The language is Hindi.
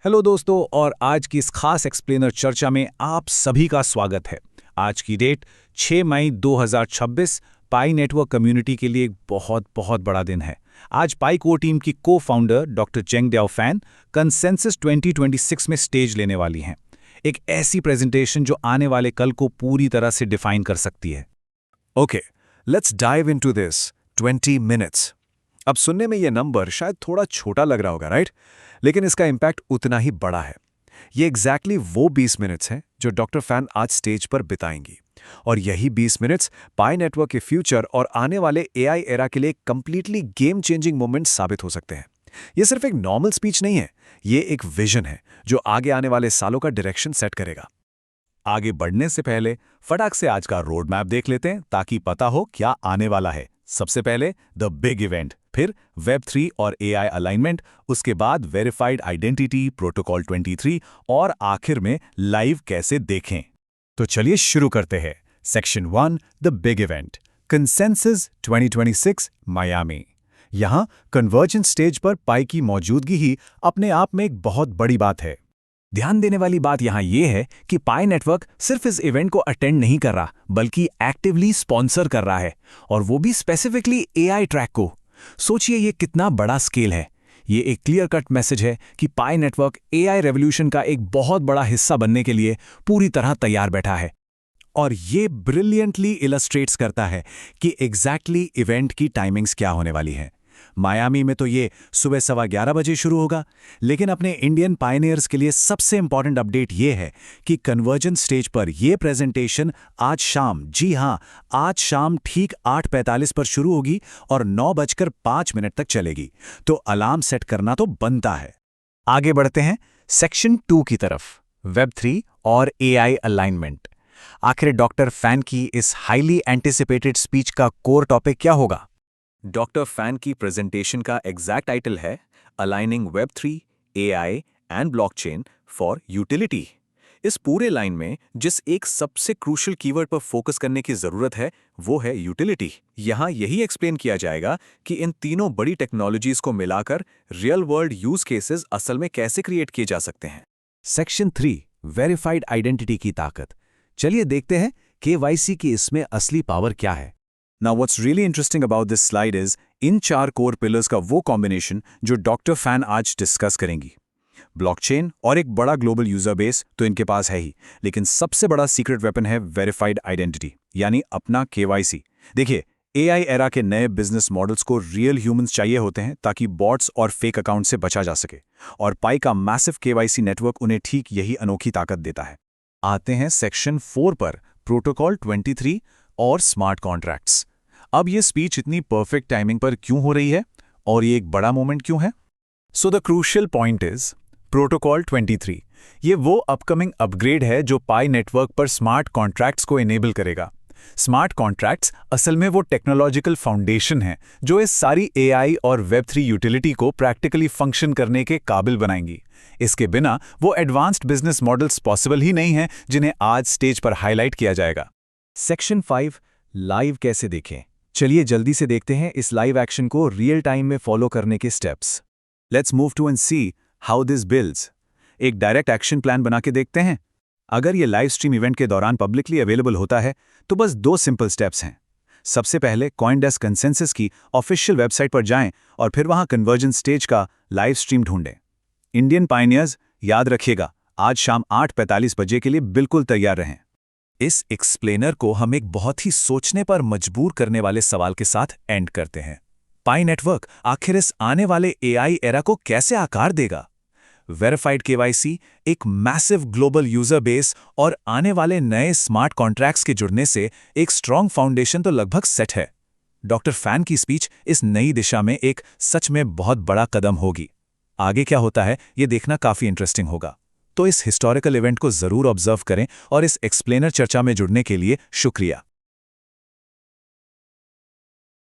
हेलो दोस्तों, और आज की इस खास एक्सप्लेनर चर्चा में आप सभी का स्वागत है। आज की डेट 6 मई 2026 पाई नेटवर्क कम्युनिटी के लिए एक बहुत बहुत बड़ा दिन है। आज पाई कोर टीम की को founder doctor Cheng Diao Fan consensus 2026 में स्टेज लेने वाली हैं। एक ऐसी प्रेजेंटेशन जो आने वाले कल को पूरी तरह से डिफाइन कर सकती है। Okay, let's dive into this 20 minutes. अब सुनने में ये नंबर शायद थोड़ा छोटा लग रहा होगा, राइट? लेकिन इसका इम्पैक्ट उतना ही बड़ा है। ये एग्जैक्टली वो 20 मिनट्स हैं जो डॉक्टर फैन आज स्टेज पर बिताएंगी। और यही 20 मिनट्स पाई नेटवर्क के फ्यूचर और आने वाले एआई एरा के लिए कंप्लीटली गेम चेंजिंग मोमेंट साबित हो सकते हैं। ये सिर्फ एक नॉर्मल स्पीच नहीं है, ये एक विजन है जो आगे आने वाले सालों का डायरेक्शन सेट करेगा। आगे बढ़ने से पहले फटाक से आज का रोड मैप देख लेते हैं ताकि पता हो क्या आने वाला है। सबसे पहले द बिग इवेंट, फिर वेब3 और एआई अलाइनमेंट, उसके बाद वेरीफाइड आइडेंटिटी, प्रोटोकॉल 23 और आखिर में लाइव कैसे देखें। तो चलिए शुरू करते हैं। Section 1, the big event, consensus 2026 Miami. यहाँ कन्वर्जेंस स्टेज पर पाई की मौजूदगी ही अपने आप में एक बहुत बड़ी बात है। ध्यान देने वाली बात यहाँ ये है कि पाई नेटवर्क सिर्फ इस इवेंट को अटेंड नहीं कर रहा, बल्कि एक्टिवली स्पॉन्सर कर रहा है, और वो भी स्पेसिफिकली एआई ट्रैक को। सोचिए ये कितना बड़ा स्केल है। ये एक क्लियर कट मैसेज है कि पाई नेटवर्क एआई रेवोल्यूशन का एक बहुत बड़ा हिस्सा बनने के लिए पूरी तरह तैयार बैठा है। और ये ब्रिलियंटली इलस्ट्रेट्स करता है कि एग्जैक्टली इवेंट की टाइमिंग्स क्या होने वाली है। मायामी में तो ये सुबह 11:15 बजे शुरू होगा, लेकिन अपने इंडियन पायनियर्स के लिए सबसे इंपॉर्टेंट अपडेट ये है कि कन्वर्जेंस स्टेज पर ये प्रेजेंटेशन आज शाम, जी हां, आज शाम ठीक 8:45 पर शुरू होगी और 9:05 तक चलेगी। तो अलार्म सेट करना तो बनता है। आगे बढ़ते हैं सेक्शन 2 की तरफ, वेब3 और एआई अलाइनमेंट। आखिर डॉक्टर फैन की इस हाईली एंटिसिपेटेड स्पीच का कोर टॉपिक क्या होगा? डॉक्टर फैन की प्रेजेंटेशन का एग्जैक्ट टाइटल है aligning Web3, AI and blockchain for utility. इस पूरे लाइन में जिस एक सबसे क्रूशियल कीवर्ड पर फोकस करने की जरूरत है वो है यूटिलिटी। यहां यही एक्सप्लेन किया जाएगा कि इन तीनों बड़ी टेक्नोलॉजीज को मिलाकर रियल वर्ल्ड यूज केसेस असल में कैसे क्रिएट किए जा सकते हैं। सेक्शन 3, वेरीफाइड आइडेंटिटी की ताकत। चलिए देखते हैं केवाईसी की इसमें असली पावर क्या है। Now what's really interesting about this slide is in 4 core pillars का वो कॉम्बिनेशन जो डॉक्टर फैन आज डिस्कस करेंगी। ब्लॉकचेन और एक बड़ा ग्लोबल यूजर बेस तो इनके पास है ही, लेकिन सबसे बड़ा सीक्रेट वेपन है वेरीफाइड आइडेंटिटी, यानी अपना केवाईसी। देखिए, एआई एरा के नए बिजनेस मॉडल्स को रियल ह्यूमंस चाहिए होते हैं ताकि बॉट्स और फेक अकाउंट से बचा जा सके, और पाई का मैसिव केवाईसी नेटवर्क उन्हें ठीक यही अनोखी ताकत देता है। आते हैं सेक्शन 4 पर, प्रोटोकॉल 23 और स्मार्ट कॉन्ट्रैक्ट्स। अब ये स्पीच इतनी परफेक्ट टाइमिंग पर क्यों हो रही है और ये एक बड़ा मोमेंट क्यों है? So the crucial point is protocol 23। ये वो अपकमिंग अपग्रेड है जो पाई नेटवर्क पर स्मार्ट कॉन्ट्रैक्ट्स को इनेबल करेगा। स्मार्ट कॉन्ट्रैक्ट्स असल में वो टेक्नोलॉजिकल फाउंडेशन है जो इस सारी एआई और वेब3 यूटिलिटी को प्रैक्टिकली फंक्शन करने के काबिल बनाएंगी। इसके बिना वो एडवांस्ड बिजनेस मॉडल्स पॉसिबल ही नहीं हैं जिन्हें आज स्टेज पर हाईलाइट किया जाएगा। सेक्शन 5, लाइव कैसे देखें। चलिए जल्दी से देखते हैं इस लाइव एक्शन को रियल टाइम में फॉलो करने के steps. Let's move to and see how this builds. एक डायरेक्ट एक्शन प्लान बना के देखते हैं। अगर ये लाइव स्ट्रीम इवेंट के दौरान पब्लिकली अवेलेबल होता है तो बस 2 सिंपल स्टेप्स हैं। सबसे पहले कॉइनडेस्क कंसेंसस की ऑफिशियल वेबसाइट पर जाएं और फिर वहां कन्वर्जेंस स्टेज का लाइव स्ट्रीम ढूंढें। इंडियन पायनियर्स, याद रखिएगा, आज शाम 8:45 बजे के लिए बिल्कुल तैयार रहें। इस एक्सप्लेनर को हम एक बहुत ही सोचने पर मजबूर करने वाले सवाल के साथ एंड करते हैं। पाई नेटवर्क आखिर इस आने वाले एआई एरा को कैसे आकार देगा? वेरीफाइड केवाईसी, एक मैसिव ग्लोबल यूजर बेस और आने वाले नए स्मार्ट कॉन्ट्रैक्ट्स के जुड़ने से एक स्ट्रॉन्ग फाउंडेशन तो लगभग सेट है। डॉक्टर फैन की स्पीच इस नई दिशा में एक सच में बहुत बड़ा कदम होगी। आगे क्या होता है ये देखना काफी इंटरेस्टिंग होगा। तो इस हिस्टोरिकल इवेंट को जरूर ऑब्जर्व करें और इस एक्सप्लेनर चर्चा में जुड़ने के लिए शुक्रिया।